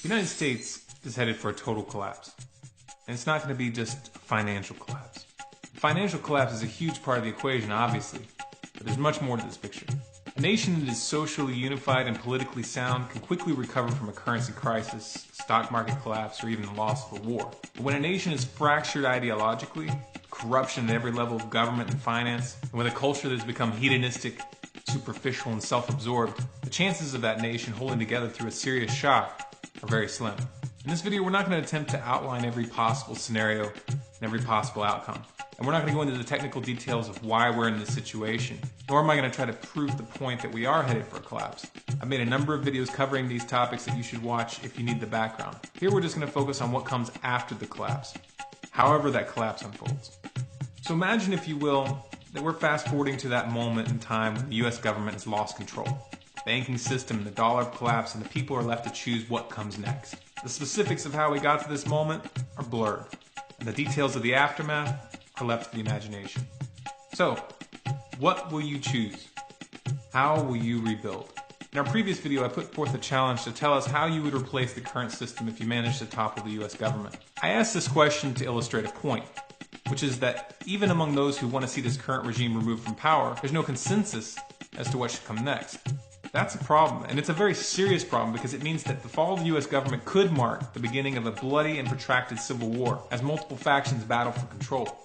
The United States is headed for a total collapse. And it's not going to be just a financial collapse. Financial collapse is a huge part of the equation, obviously, but there's much more to this picture. A nation that is socially unified and politically sound can quickly recover from a currency crisis, stock market collapse, or even the loss of a war. But when a nation is fractured ideologically, corruption at every level of government and finance, and with a culture that has become hedonistic, superficial, and self-absorbed, the chances of that nation holding together through a serious shock are very slim. In this video, we're not going to attempt to outline every possible scenario and every possible outcome. And we're not going to go into the technical details of why we're in this situation, nor am I going to try to prove the point that we are headed for a collapse. I've made a number of videos covering these topics that you should watch if you need the background. Here we're just going to focus on what comes after the collapse, however that collapse unfolds. So imagine, if you will, that we're fast forwarding to that moment in time when the US government has lost control. The banking system and the dollar have collapsed, and the people are left to choose what comes next. The specifics of how we got to this moment are blurred, and the details of the aftermath are left to the imagination. So, what will you choose? How will you rebuild? In our previous video, I put forth a challenge to tell us how you would replace the current system if you managed to topple the US government. I asked this question to illustrate a point, which is that even among those who want to see this current regime removed from power, there's no consensus as to what should come next. That's a problem, and it's a very serious problem because it means that the fall of the US government could mark the beginning of a bloody and protracted civil war as multiple factions battle for control.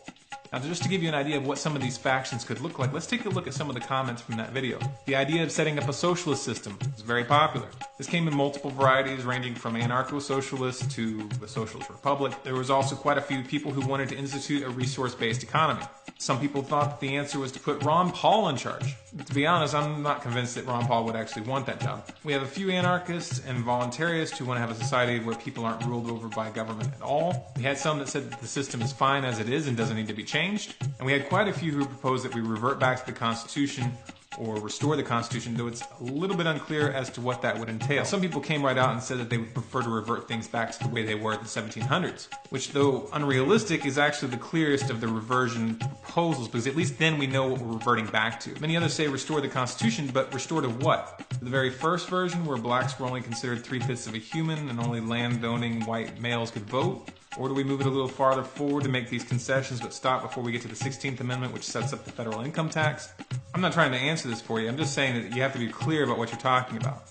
Now, just to give you an idea of what some of these factions could look like, let's take a look at some of the comments from that video. The idea of setting up a socialist system is very popular. This came in multiple varieties, ranging from anarcho-socialist to the socialist republic. There was also quite a few people who wanted to institute a resource-based economy. Some people thought that the answer was to put Ron Paul in charge. To be honest, I'm not convinced that Ron Paul would actually want that job. We have a few anarchists and voluntarists who want to have a society where people aren't ruled over by government at all. We had some that said that the system is fine as it is and doesn't need to be changed. And we had quite a few who proposed that we revert back to the Constitution or restore the Constitution, though it's a little bit unclear as to what that would entail. Some people came right out and said that they would prefer to revert things back to the way they were in the 1700s, which, though unrealistic, is actually the clearest of the reversion proposals, because at least then we know what we're reverting back to. Many others say restore the Constitution, but restore to what? The very first version, where blacks were only considered 3/5 of a human and only land-owning white males could vote? Or do we move it a little farther forward to make these concessions but stop before we get to the 16th Amendment, which sets up the federal income tax? I'm not trying to answer this for you. I'm just saying that you have to be clear about what you're talking about.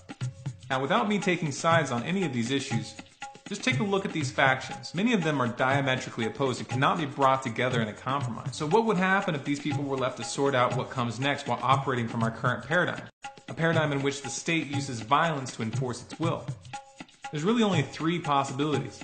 Now, without me taking sides on any of these issues, just take a look at these factions. Many of them are diametrically opposed and cannot be brought together in a compromise. So what would happen if these people were left to sort out what comes next while operating from our current paradigm? A paradigm in which the state uses violence to enforce its will. There's really only three possibilities.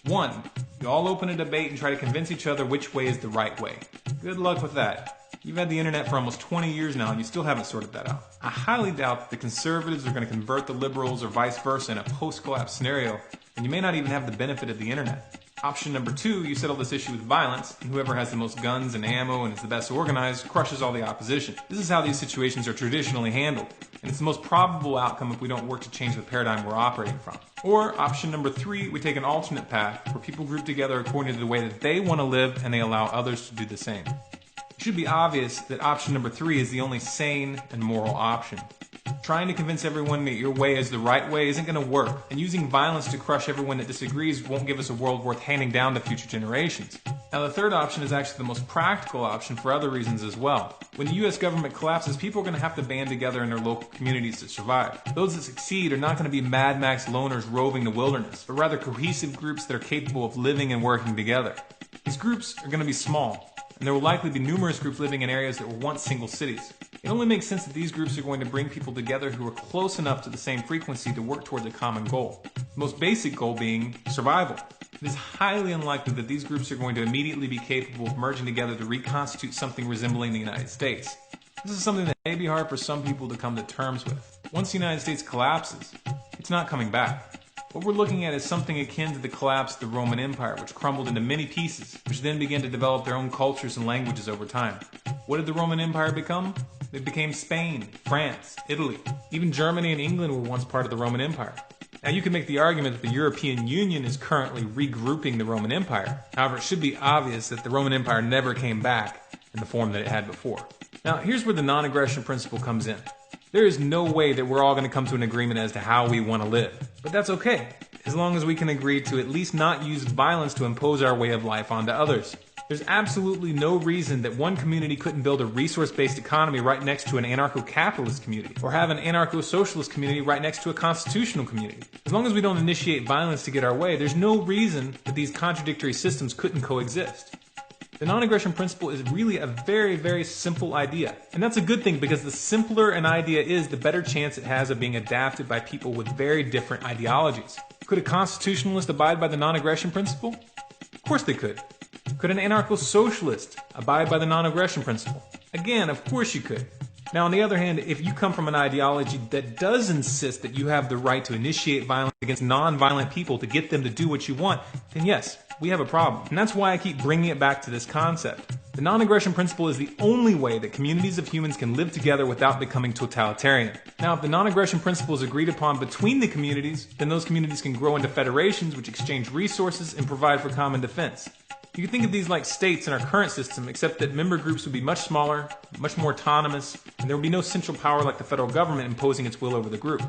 One, you all open a debate and try to convince each other which way is the right way. Good luck with that. You've had the internet for almost 20 years now and you still haven't sorted that out. I highly doubt that the conservatives are going to convert the liberals or vice versa in a post-collapse scenario, and you may not even have the benefit of the internet. Option number two, you settle this issue with violence, and whoever has the most guns and ammo and is the best organized crushes all the opposition. This is how these situations are traditionally handled, and it's the most probable outcome if we don't work to change the paradigm we're operating from. Or option number three, we take an alternate path where people group together according to the way that they want to live and they allow others to do the same. It should be obvious that option number three is the only sane and moral option. Trying to convince everyone that your way is the right way isn't going to work, and using violence to crush everyone that disagrees won't give us a world worth handing down to future generations. Now, the third option is actually the most practical option for other reasons as well. When the US government collapses, people are going to have to band together in their local communities to survive. Those that succeed are not going to be Mad Max loners roving the wilderness, but rather cohesive groups that are capable of living and working together. These groups are going to be small, and there will likely be numerous groups living in areas that were once single cities. It only makes sense that these groups are going to bring people together who are close enough to the same frequency to work towards a common goal. The most basic goal being survival. It is highly unlikely that these groups are going to immediately be capable of merging together to reconstitute something resembling the United States. This is something that may be hard for some people to come to terms with. Once the United States collapses, it's not coming back. What we're looking at is something akin to the collapse of the Roman Empire, which crumbled into many pieces, which then began to develop their own cultures and languages over time. What did the Roman Empire become? It became Spain, France, Italy. Even Germany and England were once part of the Roman Empire. Now, you can make the argument that the European Union is currently regrouping the Roman Empire. However, it should be obvious that the Roman Empire never came back in the form that it had before. Now, here's where the non-aggression principle comes in. There is no way that we're all going to come to an agreement as to how we want to live. But that's okay. as long as we can agree to at least not use violence to impose our way of life onto others. There's absolutely no reason that one community couldn't build a resource-based economy right next to an anarcho-capitalist community, or have an anarcho-socialist community right next to a constitutional community. As long as we don't initiate violence to get our way, there's no reason that these contradictory systems couldn't coexist. The non-aggression principle is really a very, very simple idea. And that's a good thing, because the simpler an idea is, the better chance it has of being adapted by people with very different ideologies. Could a constitutionalist abide by the non-aggression principle? Of course they could. Could an anarcho-socialist abide by the non-aggression principle? Again, of course you could. Now, on the other hand, if you come from an ideology that does insist that you have the right to initiate violence against non-violent people to get them to do what you want, then yes, we have a problem. And that's why I keep bringing it back to this concept. The non-aggression principle is the only way that communities of humans can live together without becoming totalitarian. Now, if the non-aggression principle is agreed upon between the communities, then those communities can grow into federations which exchange resources and provide for common defense. You can think of these like states in our current system, except that member groups would be much smaller, much more autonomous, and there would be no central power like the federal government imposing its will over the group.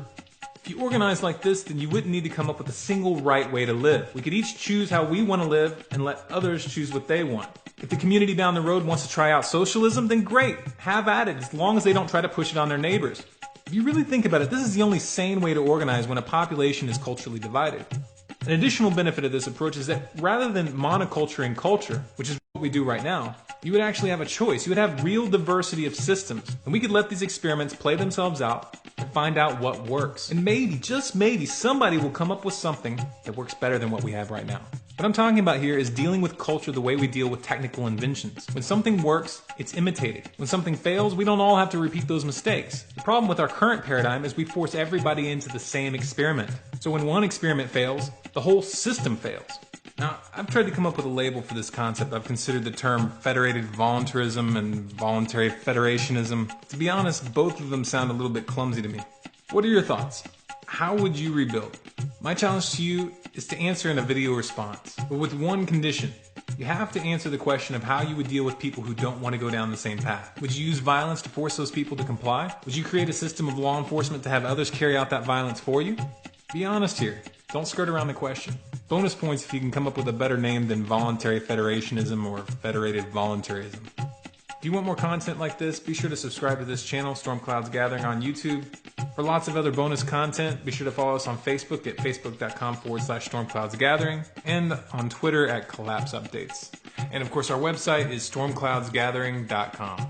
If you organize like this, then you wouldn't need to come up with a single right way to live. We could each choose how we want to live and let others choose what they want. If the community down the road wants to try out socialism, then great, have at it, as long as they don't try to push it on their neighbors. If you really think about it, this is the only sane way to organize when a population is culturally divided. An additional benefit of this approach is that rather than monoculture and culture, which is what we do right now, you would actually have a choice. You would have real diversity of systems, and we could let these experiments play themselves out and find out what works. And maybe, just maybe, somebody will come up with something that works better than what we have right now. What I'm talking about here is dealing with culture the way we deal with technical inventions. When something works, it's imitated. When something fails, we don't all have to repeat those mistakes. The problem with our current paradigm is we force everybody into the same experiment. So when one experiment fails, the whole system fails. Now, I've tried to come up with a label for this concept. I've considered the term federated voluntarism and voluntary federationism. To be honest, both of them sound a little bit clumsy to me. What are your thoughts? How would you rebuild? My challenge to you is to answer in a video response, but with one condition. You have to answer the question of how you would deal with people who don't want to go down the same path. Would you use violence to force those people to comply? Would you create a system of law enforcement to have others carry out that violence for you? Be honest here. Don't skirt around the question. Bonus points if you can come up with a better name than voluntary federationism or federated voluntarism. If you want more content like this, be sure to subscribe to this channel, Storm Clouds Gathering on YouTube. For lots of other bonus content, be sure to follow us on Facebook at facebook.com/stormcloudsgathering and on Twitter at Collapse Updates. And of course, our website is stormcloudsgathering.com.